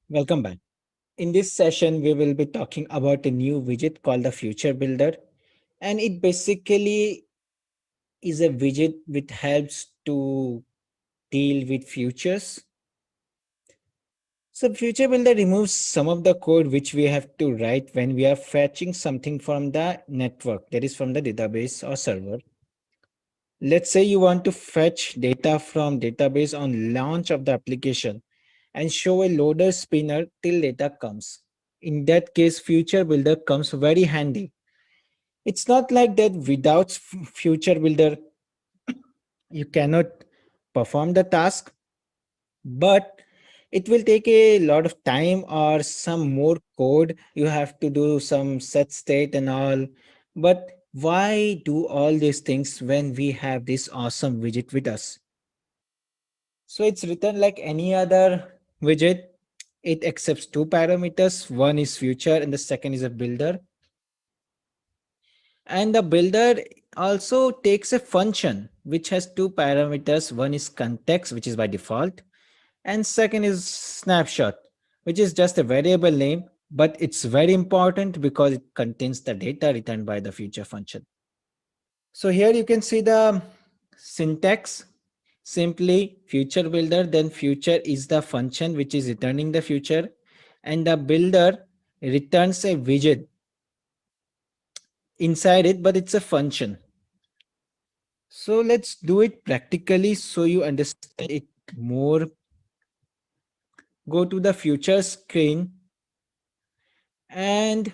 Welcome back. In this session, we will be talking about a new widget called the Future Builder. And it basically is a widget which helps to deal with futures. So Future Builder removes some of the code which we have to write when we are fetching something from the network, that is from the database or server. Let's say you want to fetch data from database on launch of the application and show a loader spinner till data comes. In that case, Future Builder comes very handy. It's not like that without Future Builder, you cannot perform the task, but it will take a lot of time or some more code. You have to do some set state and all. But why do all these things when we have this awesome widget with us? So it's written like any other widget. It accepts two parameters. One is future and the second is a builder. And the builder also takes a function which has two parameters. One is context, which is by default, and second is snapshot, which is just a variable name, but it's very important because it contains the data returned by the future function. So here you can see the syntax. Simply future builder, then future is the function which is returning the future, and the builder returns a widget inside it, but it's a function. So let's do it practically so you understand it more. Go to the future screen, and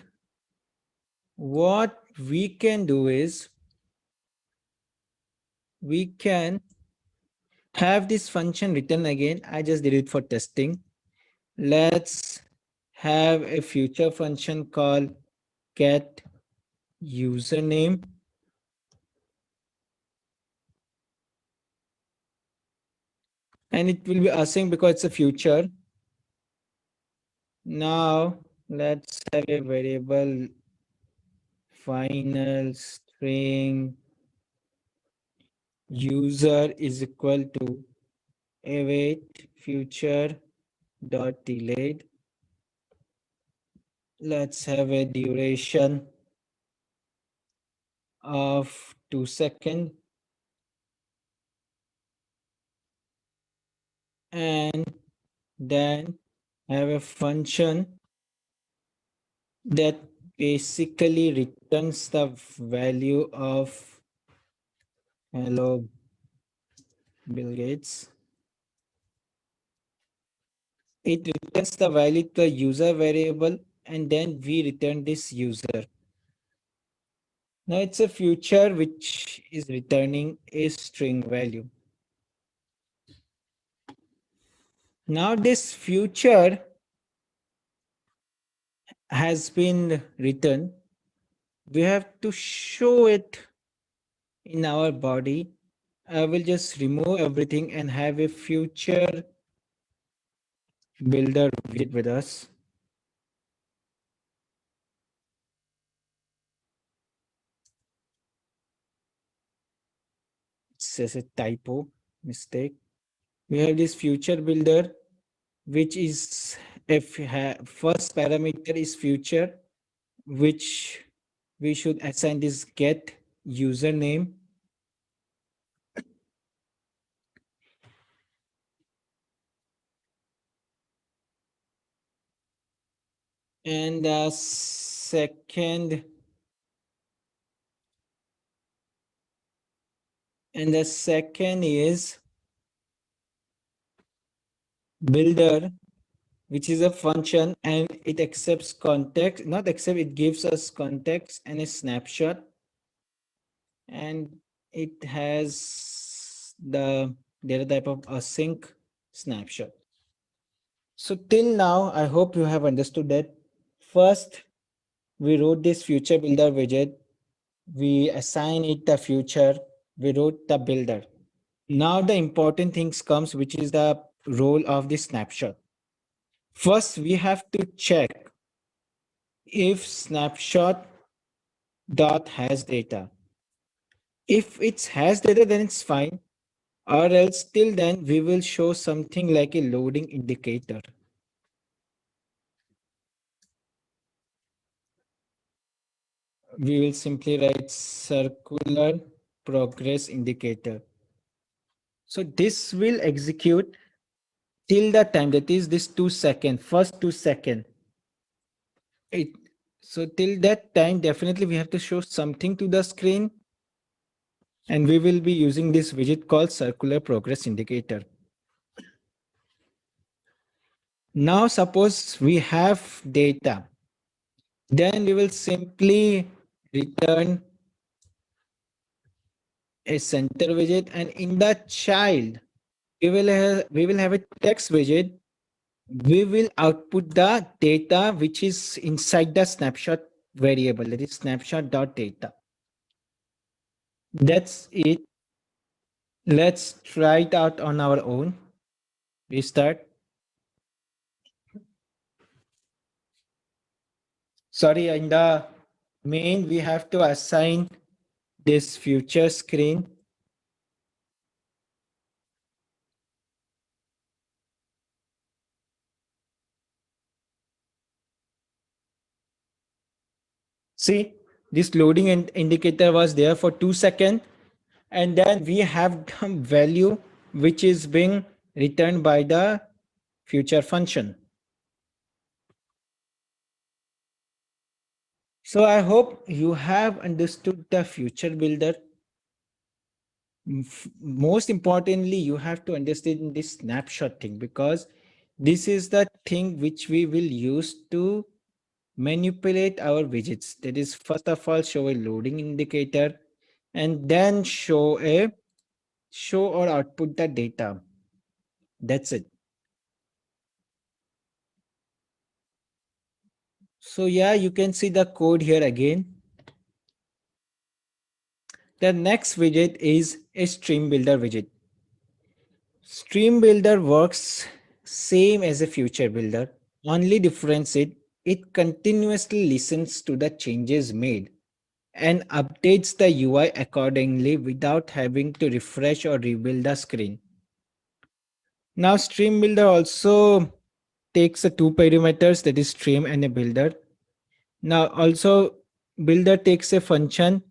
what we can do is we can have this function written again. I just did it for testing. Let's have a future function called get username, and it will be asking because it's a future. Now let's have a variable final string user is equal to await future dot delayed. Let's have a duration of 2 seconds, and then have a function that basically returns the value of hello Bill Gates. It returns the value to the user variable, and then we return this user. Now it's a future which is returning a string value. Now this future has been written. We have to show it in our body. I will just remove everything and have a future builder with us. It says a typo mistake. We have this future builder, which is first parameter is future, which we should assign this get username. And the second is builder, which is a function, and it accepts context, not accept, it gives us context and a snapshot, and it has the data type of async snapshot. So till now, I hope you have understood that. First, we wrote this future builder widget, we assign it the future, we wrote the builder. Now the important things comes, which is the role of the snapshot. First, we have to check if snapshot dot has data. If it has data, then it's fine. Or else till then we will show something like a loading indicator. we will simply write circular progress indicator. So this will execute till the time, that is this 2 second, first 2 second. It, so till that time, definitely we have to show something to the screen, and we will be using this widget called circular progress indicator. Now suppose we have data, then we will simply return a center widget, and in the child we will have a text widget. We will output the data which is inside the snapshot variable, that is snapshot.data. That's it. Let's try it out on our own. Restart. Sorry, in the main we have to assign this future screen. See, this loading indicator was there for 2 seconds, and then we have the value which is being returned by the future function. So I hope you have understood the future builder. Most importantly, you have to understand this snapshot thing, because this is the thing which we will use to manipulate our widgets. That is, first of all, show a loading indicator, and then show or output the data. That's it. So yeah, you can see the code here again. The next widget is a stream builder widget. Stream builder works same as a future builder. Only difference it continuously listens to the changes made and updates the UI accordingly without having to refresh or rebuild the screen. Now stream builder also takes the two parameters, that is stream and a builder. Now also builder takes a function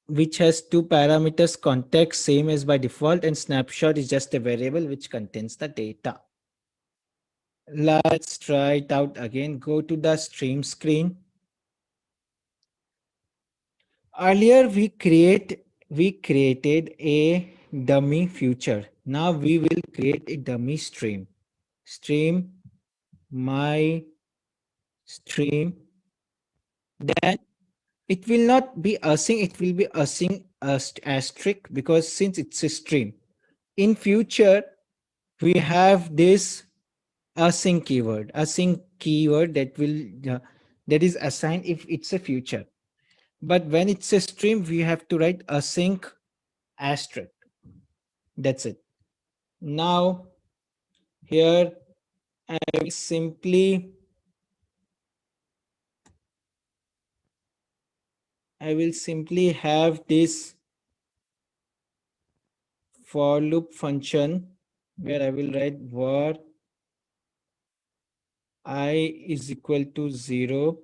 which has two parameters, context same as by default, and snapshot is just a variable which contains the data. Let's try it out again. Go to the stream screen. Earlier we created a dummy future. Now we will create a dummy stream. Stream my stream. Then it will not be async, it will be async asterisk, because since it's a stream. In future, we have this async keyword that is assigned if it's a future. But when it's a stream, we have to write async asterisk. That's it. Now here I will simply have this for loop function where I will write var I is equal to 0,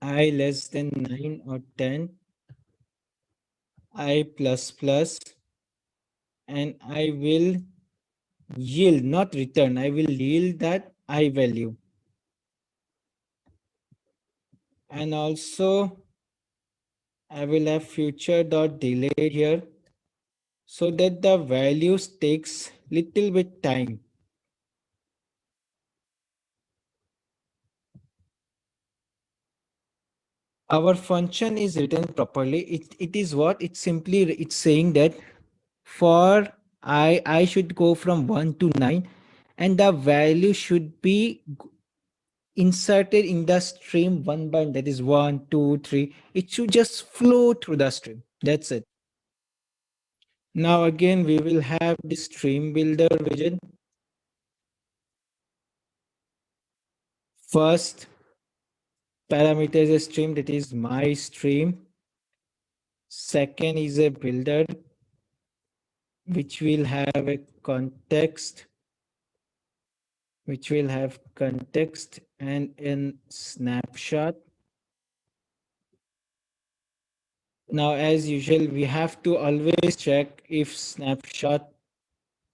I less than 9 or 10, I plus plus, and I will yield, not return, I will yield that I value. And also I will have future dot delay here, so that the values takes little bit time. Our function is written properly. It is what? It's saying that for I should go from 1 to 9, and the value should be inserted in the stream one by one, that is 1, 2, 3. It should just flow through the stream. That's it. Now again, we will have the stream builder widget. First parameter is a stream, that is my stream. Second is a builder, which will have a context, and in snapshot. Now, as usual, we have to always check if snapshot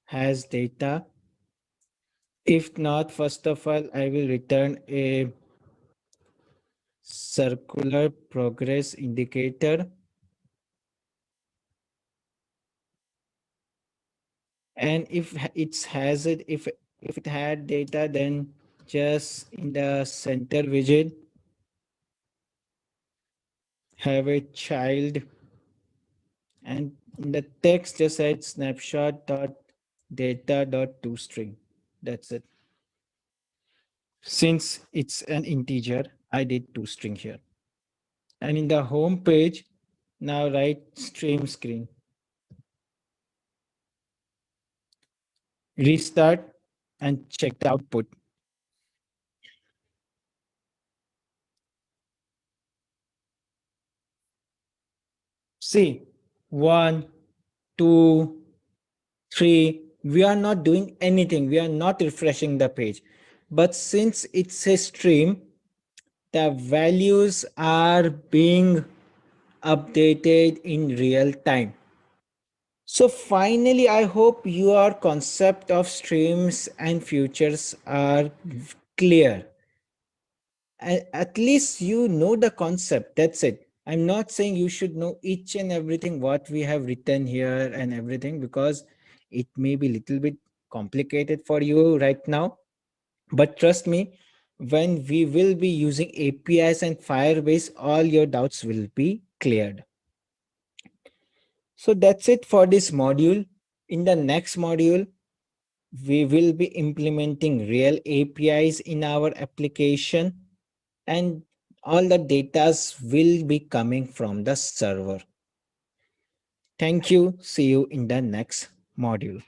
has data. If not, first of all, I will return a circular progress indicator. And if it has it, if it had data, then just in the center widget, have a child, and in the text just add snapshot dot data dot toString. That's it. Since it's an integer, I did toString here. And in the home page, now write stream screen. Restart and check the output. See, 1, 2, 3. We are not doing anything. We are not refreshing the page. But since it's a stream, the values are being updated in real time. So finally, I hope your concept of streams and futures are clear. At least you know the concept. That's it. I'm not saying you should know each and everything what we have written here and everything, because it may be a little bit complicated for you right now. But trust me, when we will be using APIs and Firebase, all your doubts will be cleared. So that's it for this module. In the next module, we will be implementing real APIs in our application, and all the datas will be coming from the server. Thank you. See you in the next module.